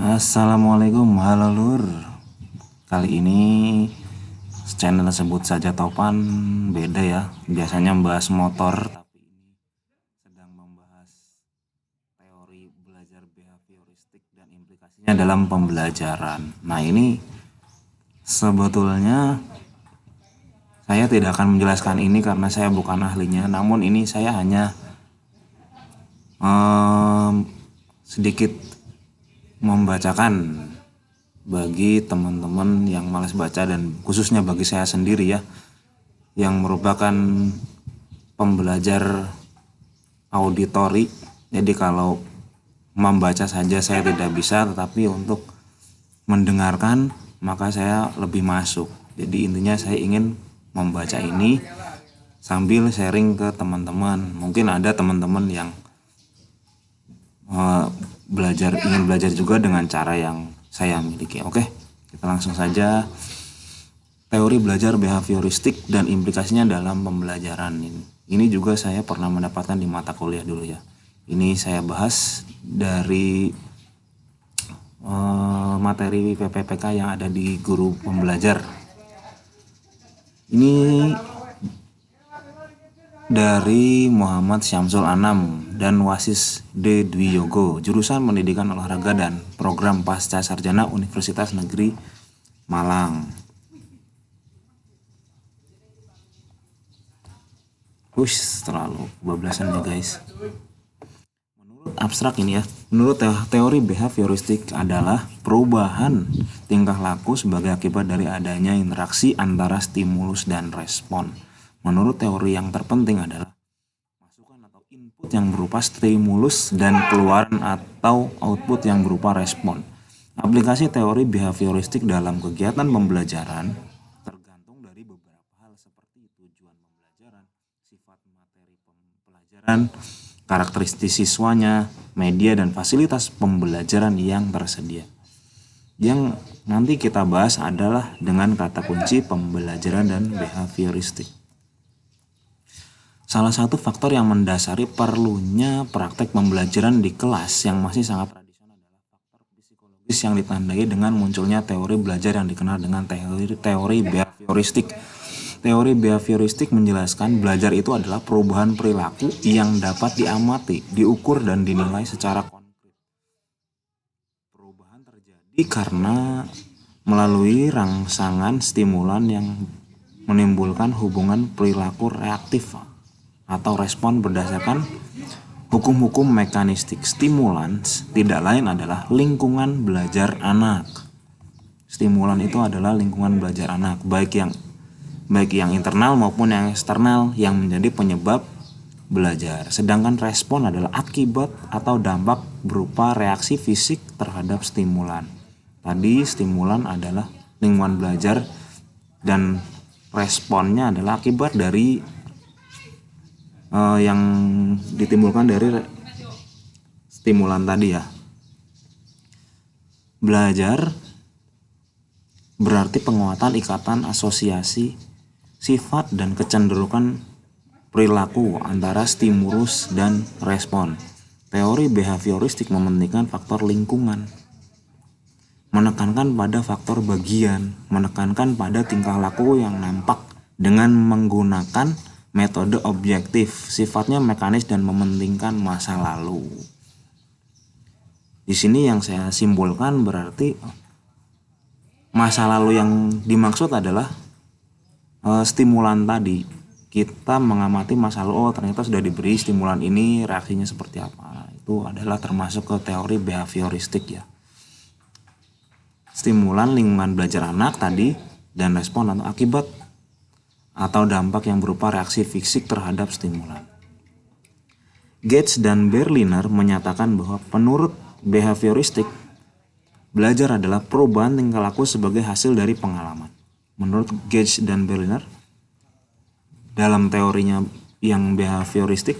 Assalamualaikum, halo Lur. Kali ini channel sebut saja Topan, beda ya. Biasanya membahas motor, tapi ini sedang membahas teori belajar behavioristik dan implikasinya dalam pembelajaran. Nah, ini sebetulnya saya tidak akan menjelaskan ini karena saya bukan ahlinya, namun ini saya hanya sedikit membacakan bagi teman-teman yang malas baca dan khususnya bagi saya sendiri ya, yang merupakan pembelajar auditori. Jadi kalau membaca saja saya tidak bisa, tetapi untuk mendengarkan maka saya lebih masuk. Jadi intinya saya ingin membaca ini sambil sharing ke teman-teman. Mungkin ada teman-teman yang ingin belajar juga dengan cara yang saya miliki. Oke, kita langsung saja. Teori belajar behavioristik dan implikasinya dalam pembelajaran. Ini juga saya pernah mendapatkan di mata kuliah dulu ya. Ini saya bahas dari materi PPPK yang ada di guru pembelajar. Ini dari Muhammad Syamsul Anam dan Wasis D. Dwi Yogo, jurusan Pendidikan Olahraga dan Program Pasca Sarjana Universitas Negeri Malang. Terlalu kebablasan ya guys. Menurut abstrak ini ya, menurut teori behavioristik adalah perubahan tingkah laku sebagai akibat dari adanya interaksi antara stimulus dan respon. Menurut teori yang terpenting adalah masukan atau input yang berupa stimulus dan keluaran atau output yang berupa respon. Aplikasi teori behavioristik dalam kegiatan pembelajaran tergantung dari beberapa hal seperti tujuan pembelajaran, sifat materi pembelajaran, karakteristik siswanya, media dan fasilitas pembelajaran yang tersedia. Yang nanti kita bahas adalah dengan kata kunci pembelajaran dan behavioristik. Salah satu faktor yang mendasari perlunya praktek pembelajaran di kelas yang masih sangat tradisional adalah faktor psikologis yang ditandai dengan munculnya teori belajar yang dikenal dengan teori behavioristik. Teori behavioristik menjelaskan belajar itu adalah perubahan perilaku yang dapat diamati, diukur, dan dinilai secara konkret. Perubahan terjadi karena melalui rangsangan stimulan yang menimbulkan hubungan perilaku reaktif atau respon berdasarkan hukum-hukum mekanistik. Stimulans tidak lain adalah lingkungan belajar anak. Stimulan itu adalah lingkungan belajar anak, baik yang internal maupun yang eksternal yang menjadi penyebab belajar. Sedangkan respon adalah akibat atau dampak berupa reaksi fisik terhadap stimulan. Tadi stimulan adalah lingkungan belajar dan responnya adalah akibat dari yang ditimbulkan dari stimulan tadi ya. Belajar berarti penguatan ikatan asosiasi sifat dan kecenderungan perilaku antara stimulus dan respon. Teori behavioristik mementingkan faktor lingkungan, menekankan pada faktor bagian, menekankan pada tingkah laku yang nampak dengan menggunakan metode objektif, sifatnya mekanis dan mementingkan masa lalu. Di sini yang saya simpulkan berarti masa lalu yang dimaksud adalah stimulan tadi. Kita mengamati masa lalu, oh ternyata sudah diberi stimulan ini, reaksinya seperti apa. Itu adalah termasuk ke teori behavioristik ya. Stimulan lingkungan belajar anak tadi dan respon atau akibat atau dampak yang berupa reaksi fisik terhadap stimulan. Gates dan Berliner menyatakan bahwa menurut behavioristik, belajar adalah perubahan tingkah laku sebagai hasil dari pengalaman. Menurut Gates dan Berliner, dalam teorinya yang behavioristik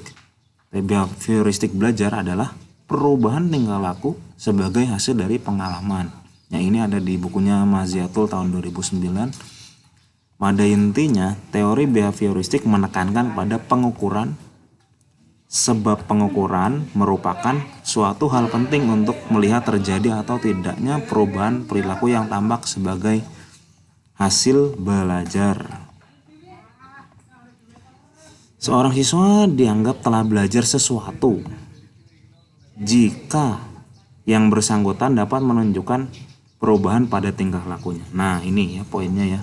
belajar adalah perubahan tingkah laku sebagai hasil dari pengalaman. Yang ini ada di bukunya Maziatul tahun 2009. Pada intinya, teori behavioristik menekankan pada pengukuran Sebab pengukuran merupakan suatu hal penting untuk melihat terjadi atau tidaknya perubahan perilaku yang tampak sebagai hasil belajar. Seorang siswa dianggap telah belajar sesuatu jika yang bersangkutan dapat menunjukkan perubahan pada tingkah lakunya. Nah, ini ya poinnya ya.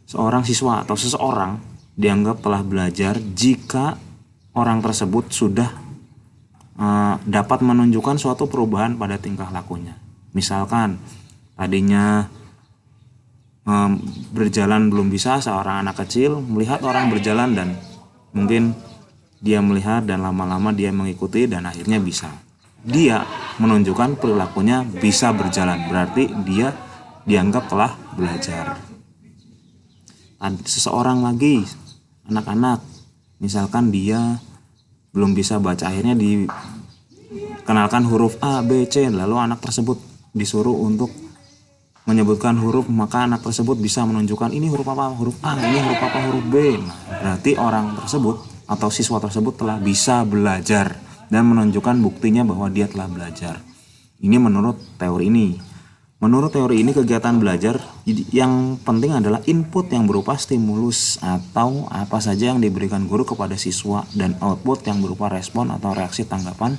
Seorang siswa atau seseorang dianggap telah belajar jika orang tersebut sudah dapat menunjukkan suatu perubahan pada tingkah lakunya. Misalkan tadinya berjalan belum bisa, seorang anak kecil melihat orang berjalan dan mungkin dia melihat dan lama-lama dia mengikuti dan akhirnya bisa. Dia menunjukkan perilakunya bisa berjalan, berarti dia dianggap telah belajar. Seseorang lagi, anak-anak, misalkan dia belum bisa baca, akhirnya dikenalkan huruf A, B, C, lalu anak tersebut disuruh untuk menyebutkan huruf, maka anak tersebut bisa menunjukkan ini huruf apa, huruf A, ini huruf apa, huruf B. Nah, berarti orang tersebut atau siswa tersebut telah bisa belajar dan menunjukkan buktinya bahwa dia telah belajar. Ini menurut teori ini. Menurut teori ini, kegiatan belajar yang penting adalah input yang berupa stimulus atau apa saja yang diberikan guru kepada siswa dan output yang berupa respon atau reaksi tanggapan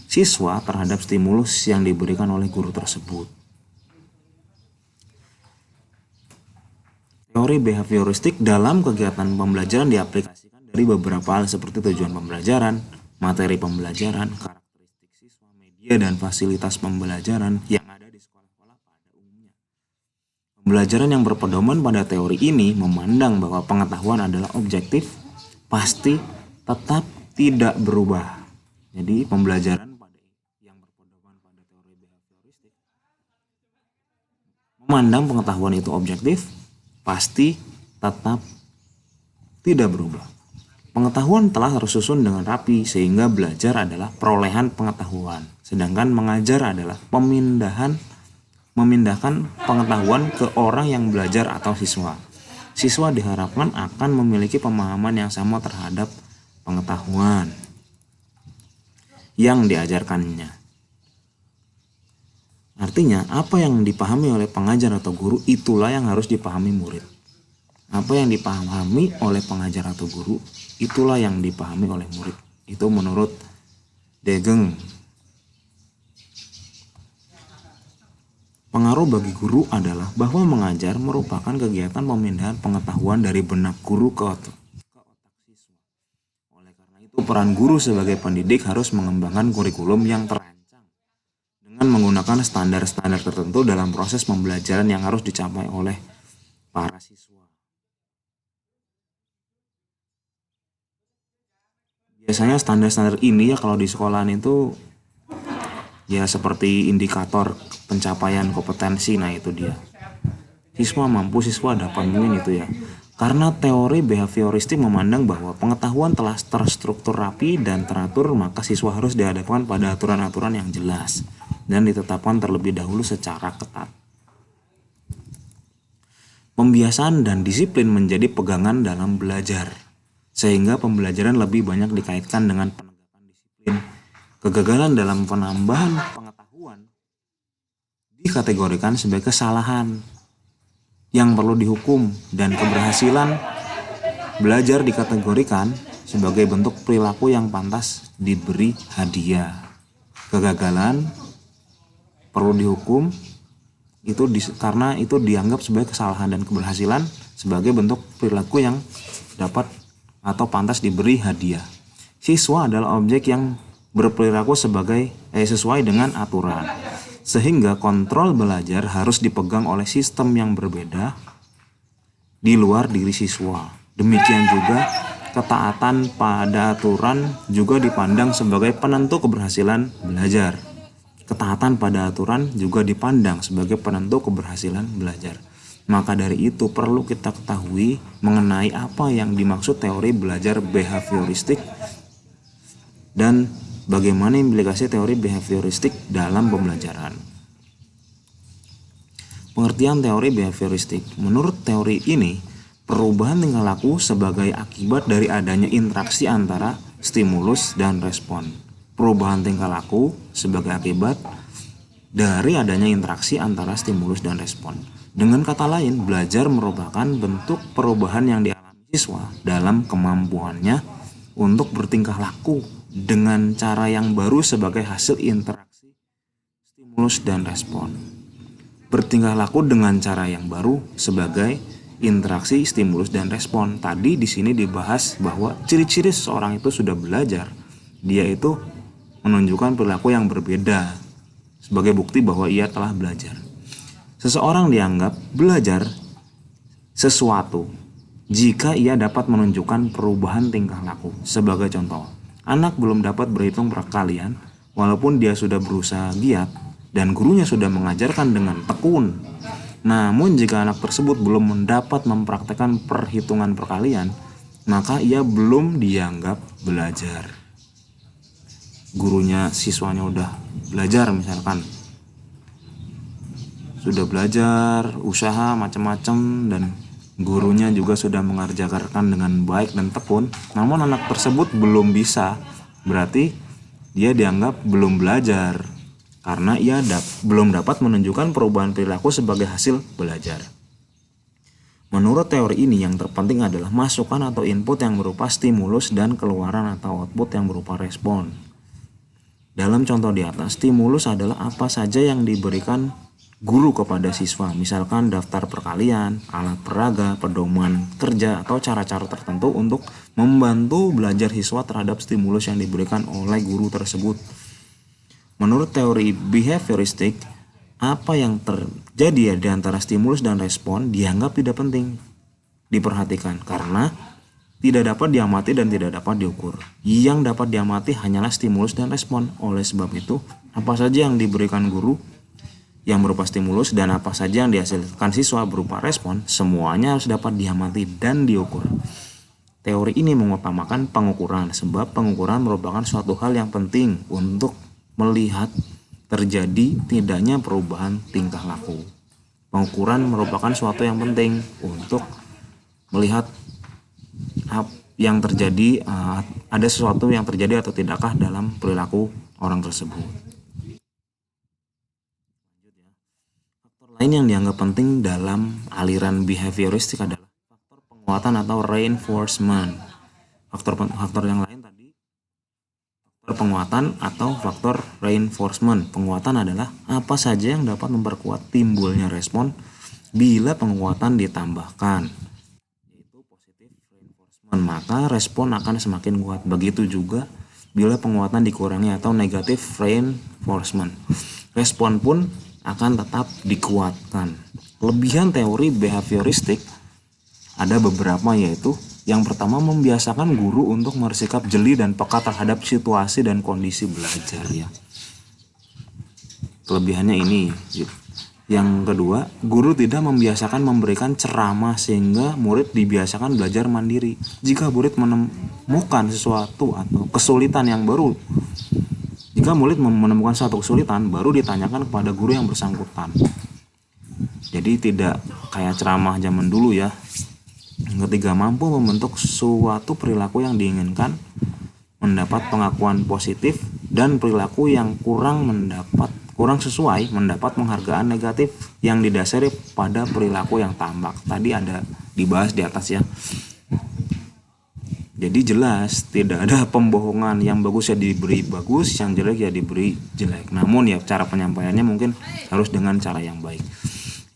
siswa terhadap stimulus yang diberikan oleh guru tersebut. Teori behavioristik dalam kegiatan pembelajaran diaplikasikan dari beberapa hal seperti tujuan pembelajaran, materi pembelajaran, karakteristik siswa, media dan fasilitas pembelajaran yang ada di sekolah-sekolah pada umumnya. Pembelajaran yang berpedoman pada teori ini memandang bahwa pengetahuan adalah objektif, pasti, tetap, tidak berubah. Jadi pembelajaran yang berpedoman pada teori behavioristik memandang pengetahuan itu objektif, pasti, tetap, tidak berubah. Pengetahuan telah tersusun dengan rapi sehingga belajar adalah perolehan pengetahuan, sedangkan mengajar adalah memindahkan pengetahuan ke orang yang belajar atau siswa. Siswa diharapkan akan memiliki pemahaman yang sama terhadap pengetahuan yang diajarkannya. Artinya, apa yang dipahami oleh pengajar atau guru itulah yang harus dipahami murid. Apa yang dipahami oleh pengajar atau guru itulah yang dipahami oleh murid. Itu menurut Degeng. Pengaruh bagi guru adalah bahwa mengajar merupakan kegiatan pemindahan pengetahuan dari benak guru ke otak siswa. Oleh karena itu, peran guru sebagai pendidik harus mengembangkan kurikulum yang terancang dengan menggunakan standar-standar tertentu dalam proses pembelajaran yang harus dicapai oleh para siswa. Biasanya standar-standar ini ya kalau di sekolahan itu ya seperti indikator pencapaian kompetensi. Nah itu dia, siswa mampu, siswa dapat, mungkin itu ya. Karena teori behavioristik memandang bahwa pengetahuan telah terstruktur rapi dan teratur, maka siswa harus dihadapkan pada aturan-aturan yang jelas dan ditetapkan terlebih dahulu secara ketat. Pembiasaan dan disiplin menjadi pegangan dalam belajar, sehingga pembelajaran lebih banyak dikaitkan dengan penegakan disiplin. Kegagalan dalam penambahan pengetahuan dikategorikan sebagai kesalahan yang perlu dihukum, dan keberhasilan belajar dikategorikan sebagai bentuk perilaku yang pantas diberi hadiah. Kegagalan perlu dihukum karena itu dianggap sebagai kesalahan, dan keberhasilan sebagai bentuk perilaku yang dapat atau pantas diberi hadiah. Siswa adalah objek yang berperilaku sesuai dengan aturan, sehingga kontrol belajar harus dipegang oleh sistem yang berbeda di luar diri siswa. Demikian juga ketaatan pada aturan juga dipandang sebagai penentu keberhasilan belajar. Ketaatan pada aturan juga dipandang sebagai penentu keberhasilan belajar. Maka dari itu perlu kita ketahui mengenai apa yang dimaksud teori belajar behavioristik dan bagaimana implikasi teori behavioristik dalam pembelajaran. Pengertian teori behavioristik. Menurut teori ini, perubahan tingkah laku sebagai akibat dari adanya interaksi antara stimulus dan respon. Perubahan tingkah laku sebagai akibat dari adanya interaksi antara stimulus dan respon. Dengan kata lain, belajar merupakan bentuk perubahan yang dialami siswa dalam kemampuannya untuk bertingkah laku dengan cara yang baru sebagai hasil interaksi stimulus dan respon. Bertingkah laku dengan cara yang baru sebagai interaksi stimulus dan respon. Tadi di sini dibahas bahwa ciri-ciri seseorang itu sudah belajar, dia itu menunjukkan perilaku yang berbeda sebagai bukti bahwa ia telah belajar. Seseorang dianggap belajar sesuatu jika ia dapat menunjukkan perubahan tingkah laku. Sebagai contoh, anak belum dapat berhitung perkalian walaupun dia sudah berusaha giat dan gurunya sudah mengajarkan dengan tekun. Namun jika anak tersebut belum mendapat mempraktekkan perhitungan perkalian, maka ia belum dianggap belajar. Gurunya siswanya udah belajar, misalkan sudah belajar, usaha macam-macam, dan gurunya juga sudah mengerjakan dengan baik dan tekun, namun anak tersebut belum bisa, berarti dia dianggap belum belajar karena ia belum dapat menunjukkan perubahan perilaku sebagai hasil belajar. Menurut teori ini, yang terpenting adalah masukan atau input yang berupa stimulus dan keluaran atau output yang berupa respon. Dalam contoh di atas, stimulus adalah apa saja yang diberikan guru kepada siswa, misalkan daftar perkalian, alat peraga, pedoman kerja, atau cara-cara tertentu untuk membantu belajar siswa terhadap stimulus yang diberikan oleh guru tersebut. Menurut teori behavioristik, apa yang terjadi di antara stimulus dan respon dianggap tidak penting diperhatikan karena tidak dapat diamati dan tidak dapat diukur. Yang dapat diamati hanyalah stimulus dan respon. Oleh sebab itu, apa saja yang diberikan guru yang berupa stimulus dan apa saja yang dihasilkan siswa berupa respon, semuanya harus dapat diamati dan diukur. Teori ini mengutamakan pengukuran, sebab pengukuran merupakan suatu hal yang penting untuk melihat terjadi tidaknya perubahan tingkah laku. Pengukuran merupakan suatu yang penting untuk melihat yang terjadi, ada sesuatu yang terjadi atau tidakkah dalam perilaku orang tersebut. Lain yang dianggap penting dalam aliran behavioristik adalah faktor penguatan atau reinforcement. Faktor yang lain tadi, faktor penguatan atau faktor reinforcement. Penguatan adalah apa saja yang dapat memperkuat timbulnya respon bila penguatan ditambahkan, yaitu positive reinforcement, maka respon akan semakin kuat. Begitu juga bila penguatan dikurangi atau negative reinforcement, respon pun akan tetap dikuatkan. Kelebihan teori behavioristik ada beberapa, yaitu yang pertama, membiasakan guru untuk bersikap jeli dan peka terhadap situasi dan kondisi belajar ya. Kelebihannya ini. Yang kedua, guru tidak membiasakan memberikan ceramah sehingga murid dibiasakan belajar mandiri. Jika murid menemukan sesuatu atau kesulitan yang baru, jika murid menemukan suatu kesulitan, baru ditanyakan kepada guru yang bersangkutan. Jadi tidak kayak ceramah zaman dulu ya. Yang ketiga, mampu membentuk suatu perilaku yang diinginkan, mendapat pengakuan positif, dan perilaku yang kurang sesuai mendapat penghargaan negatif yang didasari pada perilaku yang tampak. Tadi ada dibahas di atas ya. Jadi jelas tidak ada pembohongan, yang bagus ya diberi bagus, yang jelek ya diberi jelek. Namun ya cara penyampaiannya mungkin harus dengan cara yang baik.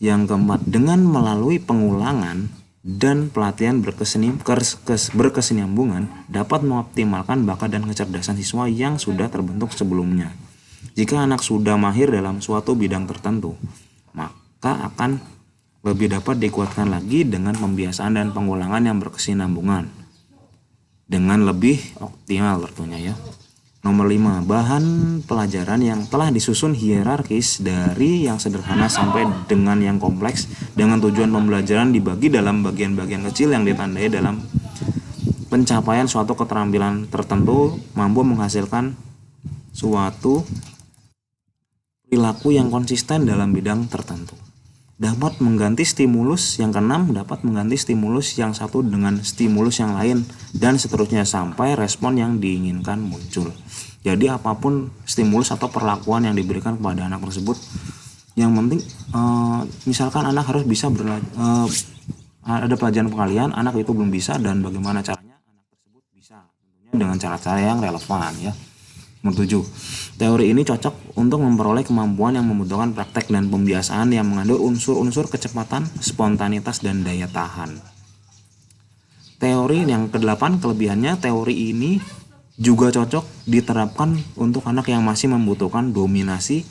Yang keempat, dengan melalui pengulangan dan pelatihan berkesinambungan dapat mengoptimalkan bakat dan kecerdasan siswa yang sudah terbentuk sebelumnya. Jika anak sudah mahir dalam suatu bidang tertentu, maka akan lebih dapat dikuatkan lagi dengan pembiasaan dan pengulangan yang berkesinambungan dengan lebih optimal tentunya ya. Nomor 5, bahan pelajaran yang telah disusun hierarkis dari yang sederhana sampai dengan yang kompleks, dengan tujuan pembelajaran dibagi dalam bagian-bagian kecil yang ditandai dalam pencapaian suatu keterampilan tertentu, mampu menghasilkan suatu perilaku yang konsisten dalam bidang tertentu. dapat mengganti stimulus yang keenam, dapat mengganti stimulus yang satu dengan stimulus yang lain, dan seterusnya sampai respon yang diinginkan muncul. Jadi apapun stimulus atau perlakuan yang diberikan kepada anak tersebut, yang penting misalkan anak harus bisa ada pelajaran pengalihan, anak itu belum bisa, dan bagaimana caranya anak tersebut bisa, tentunya dengan cara-cara yang relevan ya. Nomor 7. Teori ini cocok untuk memperoleh kemampuan yang membutuhkan praktek dan pembiasaan yang mengandung unsur-unsur kecepatan, spontanitas, dan daya tahan. Teori yang ke-8, kelebihannya, teori ini juga cocok diterapkan untuk anak yang masih membutuhkan dominasi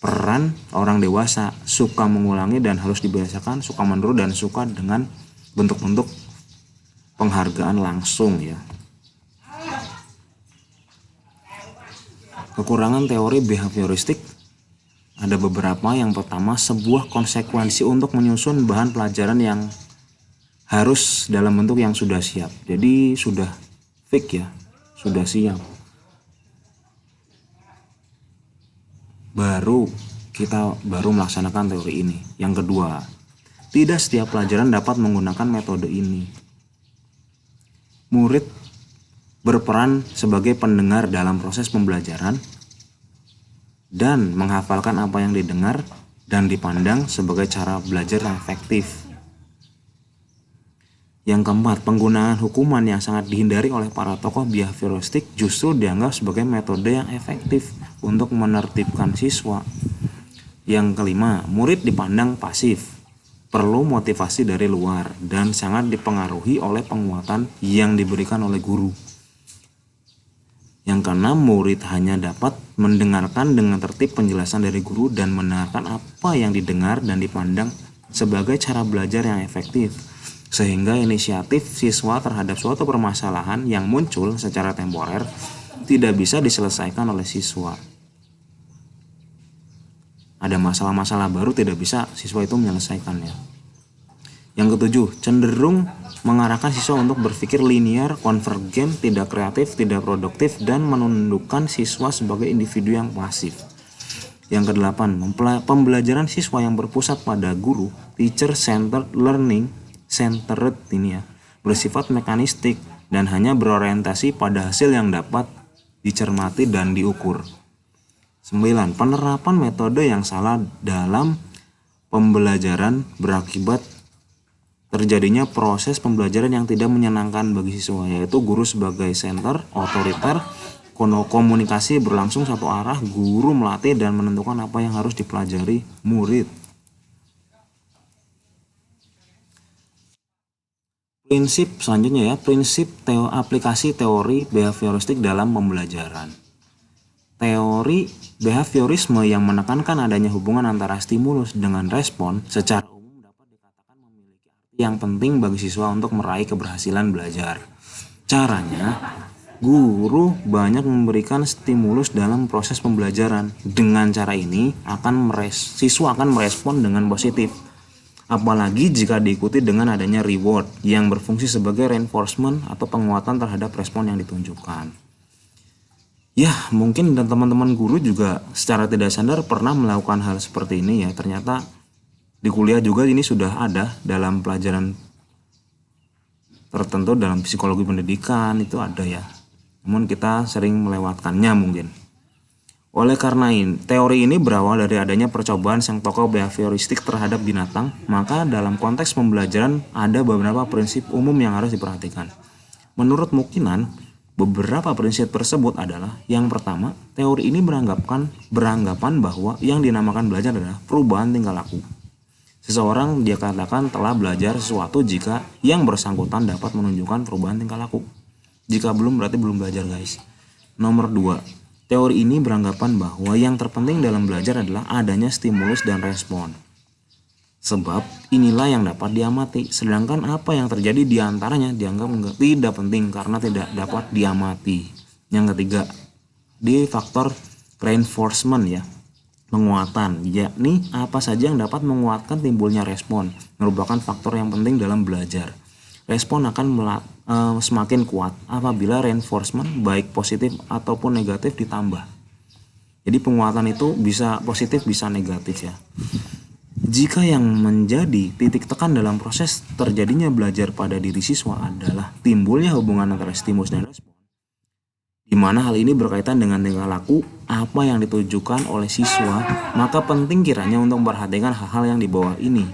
peran orang dewasa, suka mengulangi dan harus dibiasakan, suka meniru dan suka dengan bentuk-bentuk penghargaan langsung ya. Kekurangan teori behavioristik ada beberapa. Yang pertama, sebuah konsekuensi untuk menyusun bahan pelajaran yang harus dalam bentuk yang sudah siap. Jadi sudah fix ya, sudah siap. Kita baru melaksanakan teori ini. Yang kedua, tidak setiap pelajaran dapat menggunakan metode ini. Murid berperan sebagai pendengar dalam proses pembelajaran dan menghafalkan apa yang didengar dan dipandang sebagai cara belajar yang efektif. Yang keempat, penggunaan hukuman yang sangat dihindari oleh para tokoh behavioristik justru dianggap sebagai metode yang efektif untuk menertibkan siswa. Yang kelima, murid dipandang pasif, perlu motivasi dari luar, dan sangat dipengaruhi oleh penguatan yang diberikan oleh guru. Yang keenam, murid hanya dapat mendengarkan dengan tertib penjelasan dari guru dan mendengarkan apa yang didengar dan dipandang sebagai cara belajar yang efektif, sehingga inisiatif siswa terhadap suatu permasalahan yang muncul secara temporer tidak bisa diselesaikan oleh siswa. Ada masalah-masalah baru tidak bisa siswa itu menyelesaikannya. Yang ketujuh, cenderung mengarahkan siswa untuk berpikir linear, konvergen, tidak kreatif, tidak produktif, dan menundukkan siswa sebagai individu yang pasif. Yang kedelapan, pembelajaran siswa yang berpusat pada guru, teacher-centered learning, centered ini ya, bersifat mekanistik dan hanya berorientasi pada hasil yang dapat dicermati dan diukur. 9. Penerapan metode yang salah dalam pembelajaran berakibat terjadinya proses pembelajaran yang tidak menyenangkan bagi siswa, yaitu guru sebagai center, otoriter, komunikasi berlangsung satu arah, guru melatih dan menentukan apa yang harus dipelajari murid. Prinsip selanjutnya ya, prinsip aplikasi teori behavioristik dalam pembelajaran. Teori behaviorisme yang menekankan adanya hubungan antara stimulus dengan respon secara umum dapat dikatakan memiliki arti yang penting bagi siswa untuk meraih keberhasilan belajar. Caranya, guru banyak memberikan stimulus dalam proses pembelajaran. Dengan cara ini, siswa akan merespon dengan positif. Apalagi jika diikuti dengan adanya reward yang berfungsi sebagai reinforcement atau penguatan terhadap respon yang ditunjukkan. Ya, mungkin dan teman-teman guru juga secara tidak sadar pernah melakukan hal seperti ini ya. Ternyata di kuliah juga ini sudah ada dalam pelajaran tertentu, dalam psikologi pendidikan itu ada ya. Namun kita sering melewatkannya mungkin. Oleh karena ini, teori ini berawal dari adanya percobaan sang tokoh behavioristik terhadap binatang, maka dalam konteks pembelajaran ada beberapa prinsip umum yang harus diperhatikan. Menurut Mukinan, beberapa prinsip tersebut adalah: yang pertama, teori ini beranggapan bahwa yang dinamakan belajar adalah perubahan tingkah laku. Seseorang dia katakan telah belajar sesuatu jika yang bersangkutan dapat menunjukkan perubahan tingkah laku. Jika belum, berarti belum belajar guys. Nomor 2, teori ini beranggapan bahwa yang terpenting dalam belajar adalah adanya stimulus dan respon. Sebab inilah yang dapat diamati, sedangkan apa yang terjadi di antaranya dianggap tidak penting karena tidak dapat diamati. Yang ketiga, di faktor reinforcement ya, penguatan, yakni apa saja yang dapat menguatkan timbulnya respon, merupakan faktor yang penting dalam belajar. Respon akan semakin kuat apabila reinforcement baik positif ataupun negatif ditambah. Jadi penguatan itu bisa positif bisa negatif ya. Jika yang menjadi titik tekan dalam proses terjadinya belajar pada diri siswa adalah timbulnya hubungan antara stimulus dan respon, di mana hal ini berkaitan dengan tingkah laku apa yang ditujukan oleh siswa, maka penting kiranya untuk memperhatikan hal-hal yang di bawah ini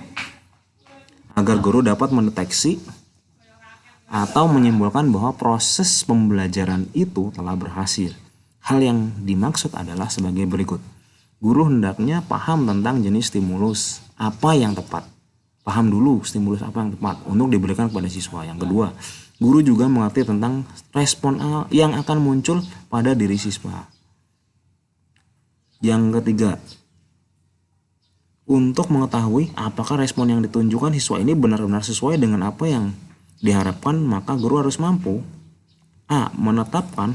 agar guru dapat mendeteksi atau menyimpulkan bahwa proses pembelajaran itu telah berhasil. Hal yang dimaksud adalah sebagai berikut. Guru hendaknya paham tentang jenis stimulus apa yang tepat. Paham dulu stimulus apa yang tepat untuk diberikan kepada siswa. Yang kedua, guru juga mengerti tentang respon yang akan muncul pada diri siswa. Yang ketiga, untuk mengetahui apakah respon yang ditunjukkan siswa ini benar-benar sesuai dengan apa yang diharapkan, maka guru harus mampu menetapkan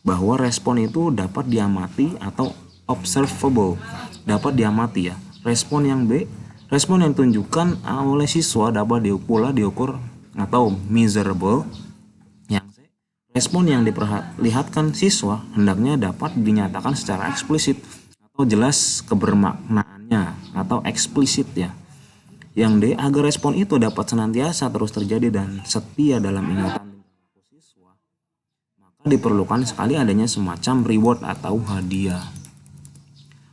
bahwa respon itu dapat diamati atau observable, dapat diamati ya. Respon yang B, respon yang ditunjukkan oleh siswa dapat diukur atau measurable. Yang C, respon yang diperlihatkan siswa hendaknya dapat dinyatakan secara eksplisit atau jelas kebermaknaannya atau eksplisit ya. Yang D, agar respon itu dapat senantiasa terus terjadi dan setia dalam ingatan siswa, maka diperlukan sekali adanya semacam reward atau hadiah.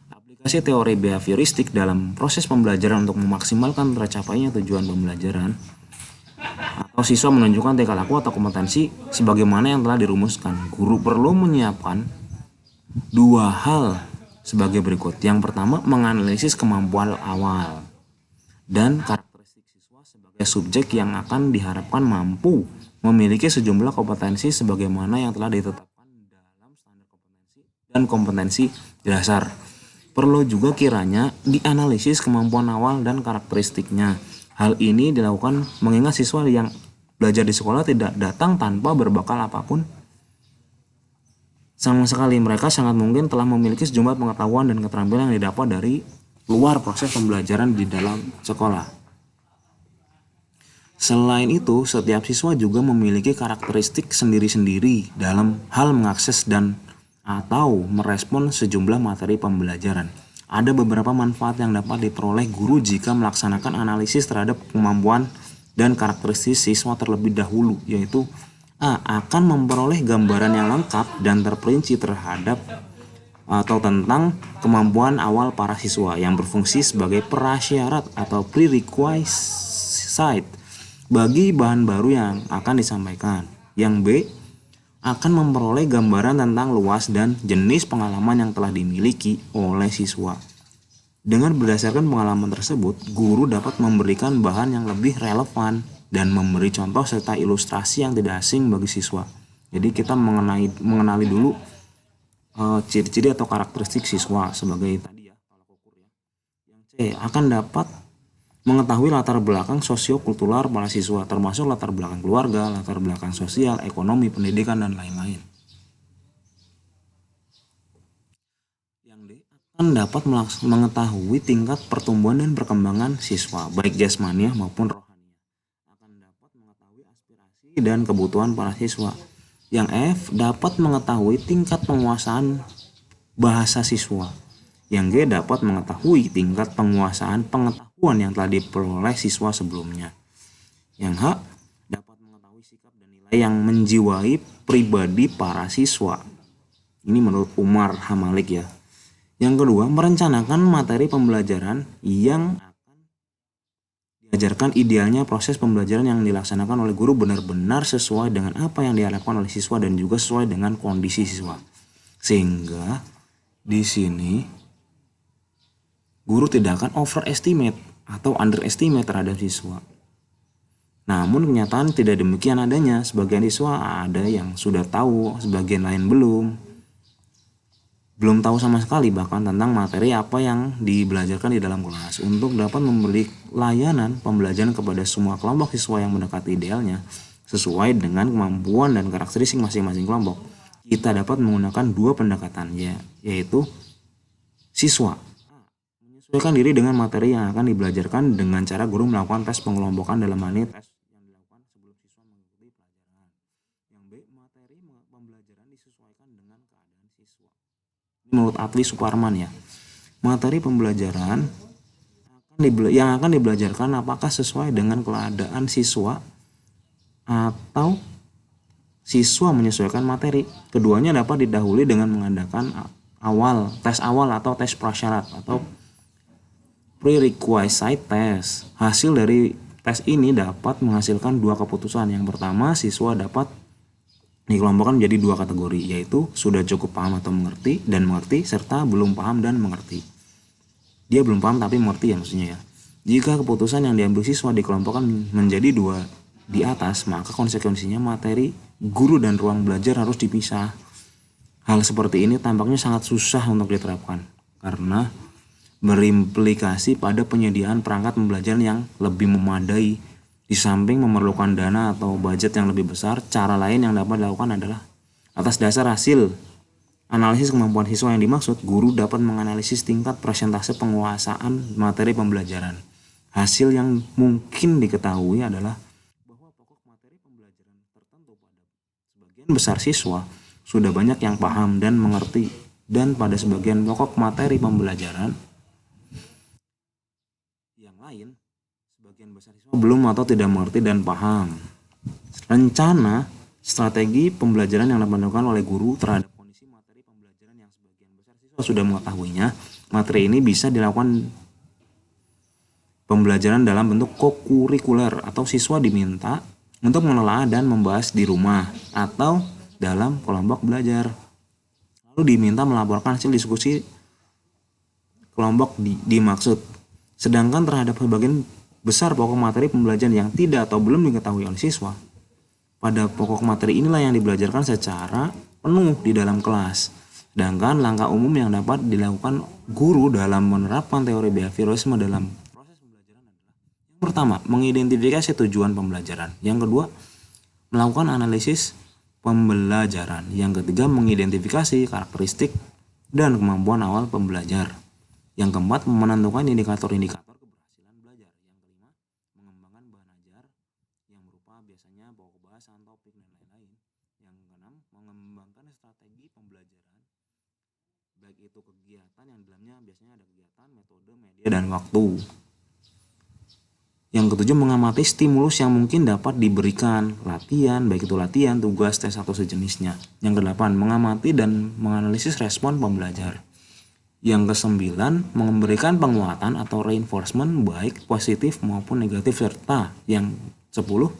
Aplikasi teori behavioristik dalam proses pembelajaran untuk memaksimalkan tercapainya tujuan pembelajaran atau siswa menunjukkan tingkah laku atau kompetensi sebagaimana yang telah dirumuskan. Guru perlu menyiapkan dua hal sebagai berikut. Yang pertama, menganalisis kemampuan awal dan karakteristik siswa sebagai subjek yang akan diharapkan mampu memiliki sejumlah kompetensi sebagaimana yang telah ditetapkan dalam standar kompetensi dan kompetensi dasar. Perlu juga kiranya dianalisis kemampuan awal dan karakteristiknya. Hal ini dilakukan mengingat siswa yang belajar di sekolah tidak datang tanpa berbekal apapun sama sekali. Mereka sangat mungkin telah memiliki sejumlah pengetahuan dan keterampilan yang didapat dari luar proses pembelajaran di dalam sekolah. Selain itu, setiap siswa juga memiliki karakteristik sendiri-sendiri dalam hal mengakses dan atau merespon sejumlah materi pembelajaran. Ada beberapa manfaat yang dapat diperoleh guru jika melaksanakan analisis terhadap kemampuan dan karakteristik siswa terlebih dahulu, yaitu akan memperoleh gambaran yang lengkap dan terperinci terhadap atau tentang kemampuan awal para siswa yang berfungsi sebagai prasyarat atau prerequisite bagi bahan baru yang akan disampaikan. Yang B, akan memperoleh gambaran tentang luas dan jenis pengalaman yang telah dimiliki oleh siswa. Dengan berdasarkan pengalaman tersebut, guru dapat memberikan bahan yang lebih relevan dan memberi contoh serta ilustrasi yang tidak asing bagi siswa. Jadi kita mengenali dulu ciri-ciri atau karakteristik siswa sebagai tadi ya, tolak ukur ya. Yang C, akan dapat mengetahui latar belakang sosiokultural para siswa, termasuk latar belakang keluarga, latar belakang sosial, ekonomi, pendidikan, dan lain-lain. Yang D, akan dapat mengetahui tingkat pertumbuhan dan perkembangan siswa, baik jasmaniah maupun rohaniah. Akan dapat mengetahui aspirasi dan kebutuhan para siswa. Yang F, dapat mengetahui tingkat penguasaan bahasa siswa. Yang G, dapat mengetahui tingkat penguasaan pengetahuan yang telah diperoleh siswa sebelumnya. Yang H, dapat mengetahui sikap dan nilai yang menjiwai pribadi para siswa. Ini menurut Umar Hamalik ya. Yang kedua, merencanakan materi pembelajaran yang akan diajarkan. Idealnya proses pembelajaran yang dilaksanakan oleh guru benar-benar sesuai dengan apa yang diharapkan oleh siswa dan juga sesuai dengan kondisi siswa. Sehingga di sini guru tidak akan overestimate atau underestimate terhadap siswa. Namun kenyataan tidak demikian adanya. Sebagian siswa ada yang sudah tahu, sebagian lain belum tahu sama sekali bahkan tentang materi apa yang dibelajarkan di dalam kelas. Untuk dapat memberi layanan pembelajaran kepada semua kelompok siswa yang mendekati idealnya sesuai dengan kemampuan dan karakteristik masing-masing kelompok, kita dapat menggunakan dua pendekatan, yaitu siswa menyesuaikan diri dengan materi yang akan dibelajarkan dengan cara guru melakukan tes pengelompokan, dalam hal ini tes yang dilakukan sebelum siswa mengikuti pelajaran. Yang B, materi pembelajaran disesuaikan dengan keadaan siswa. Ini menurut Atli Suparman ya. Materi pembelajaran akan yang akan dibelajarkan apakah sesuai dengan keadaan siswa atau siswa menyesuaikan materi. Keduanya dapat didahului dengan mengadakan tes awal atau tes prasyarat atau prerequisite test. Hasil dari tes ini dapat menghasilkan dua keputusan. Yang pertama, siswa dapat dikelompokkan menjadi dua kategori, yaitu sudah cukup paham atau mengerti dan mengerti, serta belum paham dan mengerti. Dia belum paham tapi mengerti ya maksudnya ya. Jika keputusan yang diambil siswa dikelompokkan menjadi dua di atas, maka konsekuensinya materi, guru, dan ruang belajar harus dipisah. Hal seperti ini tampaknya sangat susah untuk diterapkan karena berimplikasi pada penyediaan perangkat pembelajaran yang lebih memadai. Di samping memerlukan dana atau budget yang lebih besar, cara lain yang dapat dilakukan adalah atas dasar hasil analisis kemampuan siswa yang dimaksud, guru dapat menganalisis tingkat persentase penguasaan materi pembelajaran. Hasil yang mungkin diketahui adalah bahwa pokok materi pembelajaran tertentu pada sebagian besar siswa sudah banyak yang paham dan mengerti, dan pada sebagian pokok materi pembelajaran yang lain sebagian besar siswa belum atau tidak mengerti dan paham. Rencana strategi pembelajaran yang dilakukan oleh guru terhadap kondisi materi pembelajaran yang sebagian besar siswa sudah mengetahuinya. Materi ini bisa dilakukan pembelajaran dalam bentuk kokurikuler atau siswa diminta untuk menelaah dan membahas di rumah atau dalam kelompok belajar. Lalu diminta melaporkan hasil diskusi kelompok dimaksud. Sedangkan terhadap sebagian besar pokok materi pembelajaran yang tidak atau belum diketahui oleh siswa, pada pokok materi inilah yang dibelajarkan secara penuh di dalam kelas. Sedangkan langkah umum yang dapat dilakukan guru dalam menerapkan teori behaviorisme dalam proses pembelajaran adalah: yang pertama, mengidentifikasi tujuan pembelajaran. Yang kedua, melakukan analisis pembelajaran. Yang ketiga, mengidentifikasi karakteristik dan kemampuan awal pembelajar. Yang keempat, menentukan indikator-indikator keberhasilan belajar. Yang kelima, mengembangkan bahan ajar yang berupa biasanya pokok bahasan, topik, dan lain-lain. Yang keenam, mengembangkan strategi pembelajaran, baik itu kegiatan yang dalamnya biasanya ada kegiatan, metode, media, dan waktu. Yang ketujuh, mengamati stimulus yang mungkin dapat diberikan, latihan, baik itu latihan, tugas, tes, atau sejenisnya. Yang kedelapan, mengamati dan menganalisis respon pembelajar. Yang kesembilan, memberikan penguatan atau reinforcement baik positif maupun negatif, serta yang 10,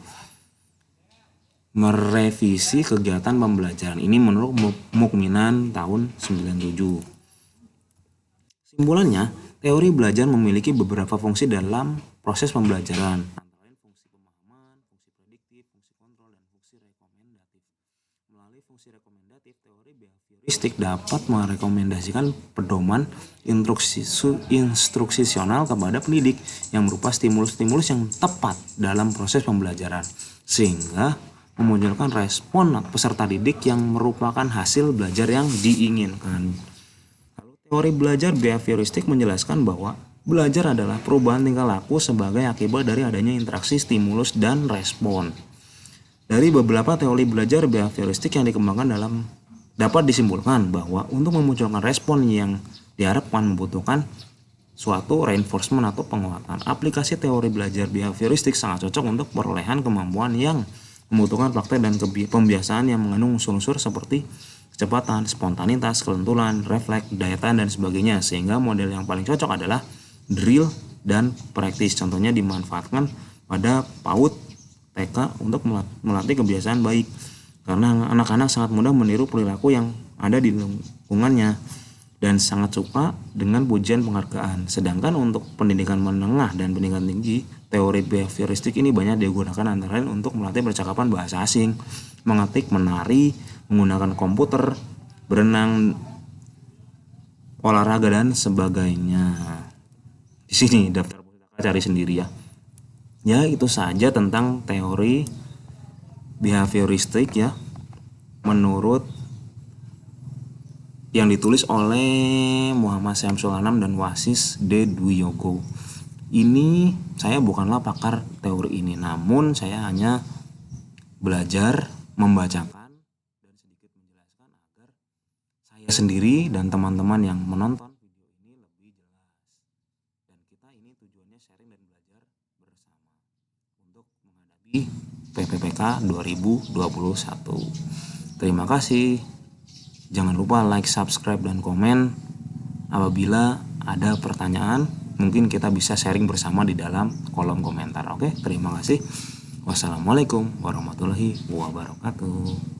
merevisi kegiatan pembelajaran. Ini menurut Mukminan tahun 97. Simpulannya, teori belajar memiliki beberapa fungsi dalam proses pembelajaran, antara lain fungsi pemahaman, fungsi prediktif, fungsi kontrol, dan fungsi rekomendatif. Melalui fungsi rekomendatif, teori behavioristik dapat merekomendasikan pedoman instruksisional kepada pendidik yang berupa stimulus-stimulus yang tepat dalam proses pembelajaran, sehingga memunculkan respon peserta didik yang merupakan hasil belajar yang diinginkan. Lalu teori belajar behavioristik menjelaskan bahwa belajar adalah perubahan tingkah laku sebagai akibat dari adanya interaksi stimulus dan respon. Dari beberapa teori belajar behavioristik yang dikembangkan dapat disimpulkan bahwa untuk memunculkan respon yang diharapkan membutuhkan suatu reinforcement atau penguatan. Aplikasi teori belajar behavioristik sangat cocok untuk perolehan kemampuan yang membutuhkan praktek dan pembiasaan yang mengandung unsur-unsur seperti kecepatan, spontanitas, kelenturan, refleks, daya tahan, dan sebagainya. Sehingga model yang paling cocok adalah drill dan praktis. Contohnya dimanfaatkan pada PAUD TK untuk melatih kebiasaan baik, karena anak-anak sangat mudah meniru perilaku yang ada di lingkungannya dan sangat suka dengan pujian penghargaan. Sedangkan untuk pendidikan menengah dan pendidikan tinggi, teori behavioristik ini banyak digunakan antara lain untuk melatih percakapan bahasa asing, mengetik, menari, menggunakan komputer, berenang, olahraga, dan sebagainya. Di sini daftar pustaka cari sendiri ya. Ya, itu saja tentang teori behavioristik ya, menurut yang ditulis oleh Muhammad Syamsul Anam dan Wasis D. Dwiyogo. Ini saya bukanlah pakar teori ini, namun saya hanya belajar membacakan dan sedikit menjelaskan agar saya sendiri dan teman-teman yang menonton video ini lebih jelas dan kita Maka ini tujuannya sharing dan belajar bersama untuk menghadapi PPPK 2021. Terima kasih. Jangan lupa like, subscribe, dan komen. Apabila ada pertanyaan, mungkin kita bisa sharing bersama di dalam kolom komentar. Oke, terima kasih. Wassalamualaikum warahmatullahi wabarakatuh.